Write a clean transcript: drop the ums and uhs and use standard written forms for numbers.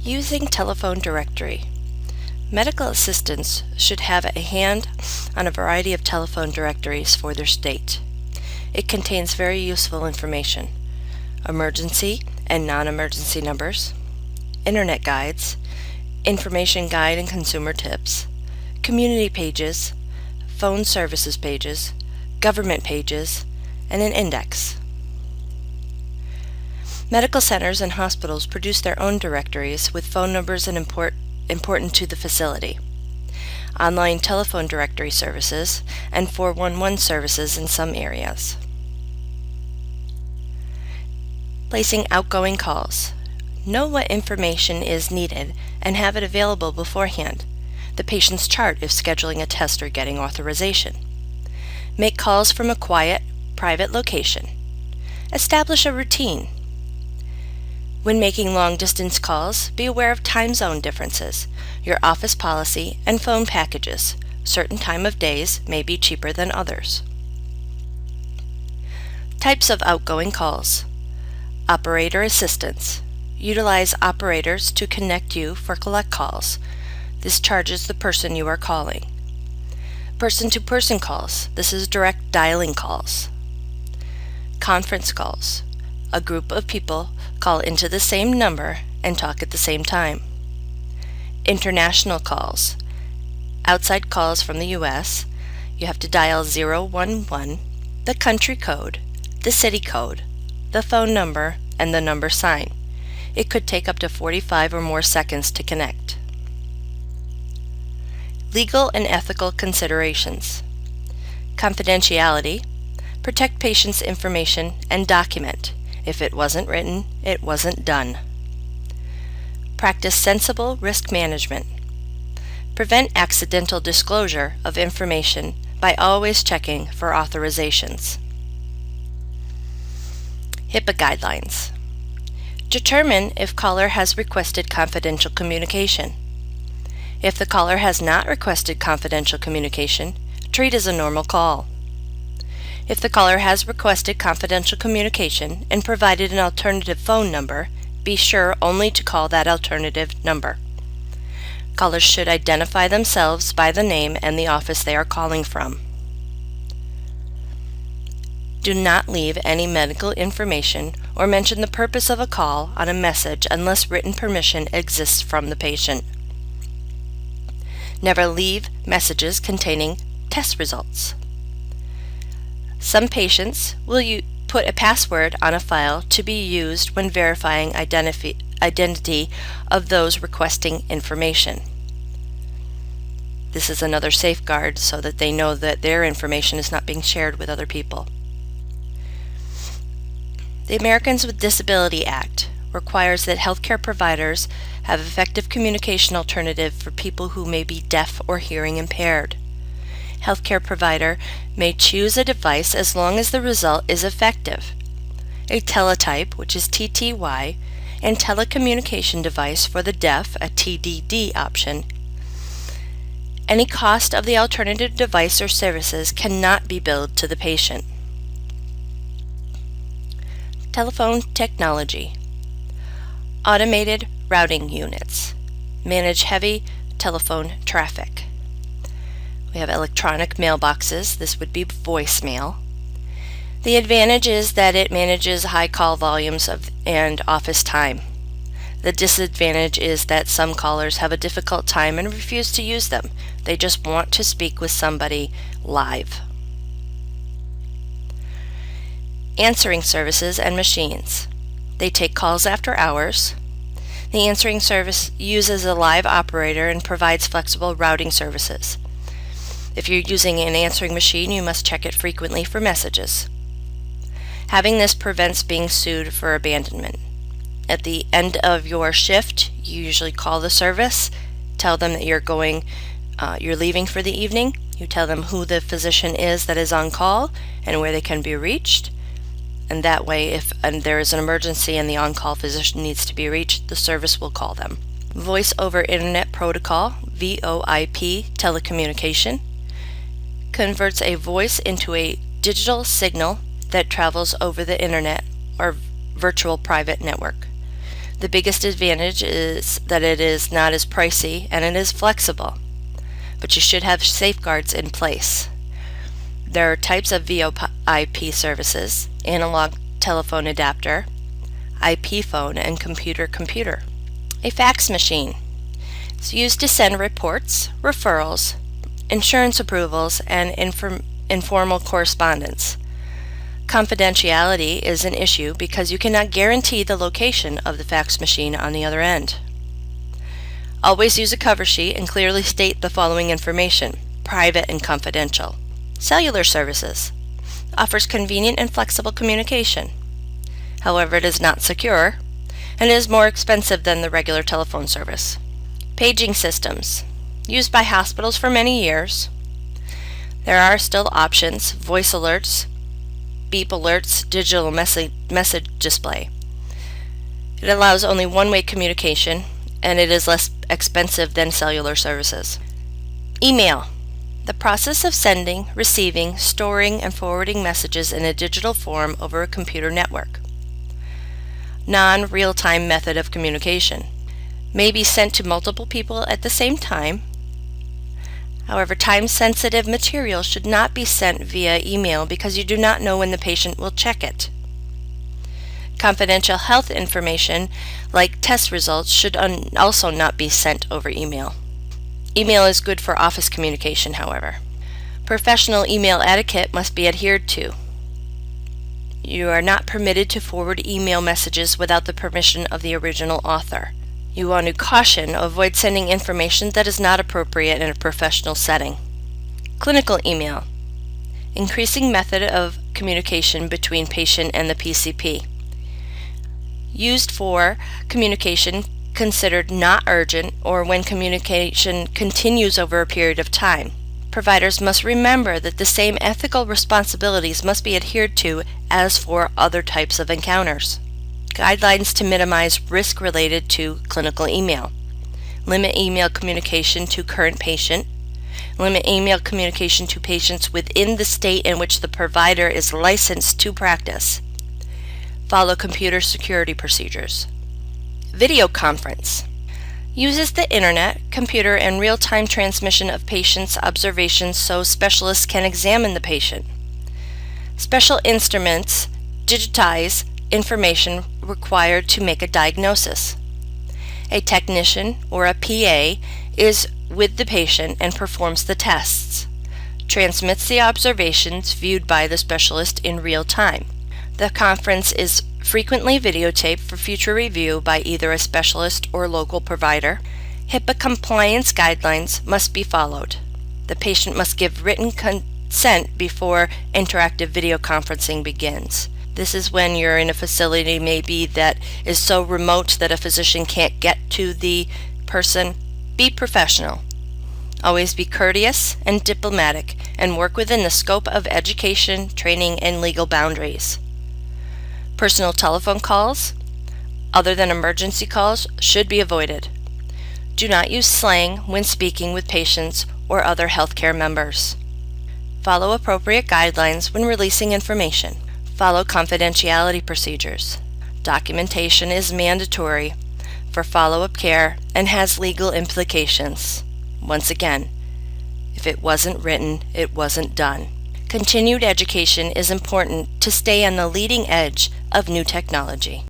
Using telephone directory. Medical assistants should have a hand on a variety of telephone directories for their state. It contains very useful information: emergency and non-emergency numbers, internet guides, information guide and consumer tips, community pages, phone services pages, government pages, and an index. Medical centers and hospitals produce their own directories with phone numbers and important to the facility, online telephone directory services, and 411 services in some areas. Placing outgoing calls. Know what information is needed and have it available beforehand. The patient's chart if scheduling a test or getting authorization. Make calls from a quiet, private location. Establish a routine. When making long-distance calls, be aware of time zone differences, your office policy, and phone packages. Certain time of days may be cheaper than others. Types of outgoing calls. Operator assistance. Utilize operators to connect you for collect calls. This charges the person you are calling. Person-to-person calls. This is direct dialing calls. Conference calls. A group of people call into the same number and talk at the same time. International calls. Outside calls from the U.S., you have to dial 011, the country code, the city code, the phone number, and the number sign. It could take up to 45 or more seconds to connect. Legal and ethical considerations. Confidentiality. Protect patients' information and document. If it wasn't written, it wasn't done. Practice sensible risk management. Prevent accidental disclosure of information by always checking for authorizations. HIPAA Guidelines. Determine if caller has requested confidential communication. If the caller has not requested confidential communication, treat as a normal call. If the caller has requested confidential communication and provided an alternative phone number, be sure only to call that alternative number. Callers should identify themselves by the name and the office they are calling from. Do not leave any medical information or mention the purpose of a call on a message unless written permission exists from the patient. Never leave messages containing test results. Some patients will put a password on a file to be used when verifying identity of those requesting information. This is another safeguard so that they know that their information is not being shared with other people. The Americans with Disabilities Act requires that healthcare providers have effective communication alternative for people who may be deaf or hearing impaired. Healthcare provider may choose a device as long as the result is effective. A teletype, which is TTY, and telecommunication device for the deaf, a TDD option. Any cost of the alternative device or services cannot be billed to the patient. Telephone technology. Automated routing units. Manage heavy telephone traffic. We have electronic mailboxes. This would be voicemail. The advantage is that it manages high call volumes and office time. The disadvantage is that some callers have a difficult time and refuse to use them. They just want to speak with somebody live. Answering services and machines. They take calls after hours. The answering service uses a live operator and provides flexible routing services. If you're using an answering machine, you must check it frequently for messages. Having this prevents being sued for abandonment. At the end of your shift, you usually call the service, tell them that you're leaving for the evening. You tell them who the physician is that is on call and where they can be reached. And that way, if there is an emergency and the on-call physician needs to be reached, the service will call them. Voice over Internet Protocol, VoIP telecommunication, converts a voice into a digital signal that travels over the Internet or virtual private network. The biggest advantage is that it is not as pricey and it is flexible, but you should have safeguards in place. There are types of VoIP services: analog telephone adapter, IP phone, and computer-computer. A fax machine is used to send reports, referrals, insurance approvals, and informal correspondence. Confidentiality is an issue because you cannot guarantee the location of the fax machine on the other end. Always use a cover sheet and clearly state the following information: private and confidential. Cellular services offers convenient and flexible communication. However, it is not secure and is more expensive than the regular telephone service. Paging systems, used by hospitals for many years. There are still options: voice alerts, beep alerts, digital message display. It allows only one-way communication, and it is less expensive than cellular services. Email, the process of sending, receiving, storing, and forwarding messages in a digital form over a computer network. Non-real-time method of communication. May be sent to multiple people at the same time. However, time-sensitive material should not be sent via email because you do not know when the patient will check it. Confidential health information, like test results, should also not be sent over email. Email is good for office communication, however. Professional email etiquette must be adhered to. You are not permitted to forward email messages without the permission of the original author. You want to caution, avoid sending information that is not appropriate in a professional setting. Clinical email, increasing method of communication between patient and the PCP. Used for communication considered not urgent or when communication continues over a period of time. Providers must remember that the same ethical responsibilities must be adhered to as for other types of encounters. Guidelines to minimize risk related to clinical email. Limit email communication to current patient. Limit email communication to patients within the state in which the provider is licensed to practice. Follow computer security procedures. Video conference. Uses the internet, computer, and real-time transmission of patients' observations so specialists can examine the patient. Special instruments digitize information required to make a diagnosis. A technician or a PA is with the patient and performs the tests. Transmits the observations viewed by the specialist in real time. The conference is frequently videotaped for future review by either a specialist or local provider. HIPAA compliance guidelines must be followed. The patient must give written consent before interactive video conferencing begins. This is when you're in a facility maybe that is so remote that a physician can't get to the person. Be professional. Always be courteous and diplomatic and work within the scope of education, training, and legal boundaries. Personal telephone calls, other than emergency calls, should be avoided. Do not use slang when speaking with patients or other healthcare members. Follow appropriate guidelines when releasing information. Follow confidentiality procedures. Documentation is mandatory for follow-up care and has legal implications. Once again, if it wasn't written, it wasn't done. Continued education is important to stay on the leading edge of new technology.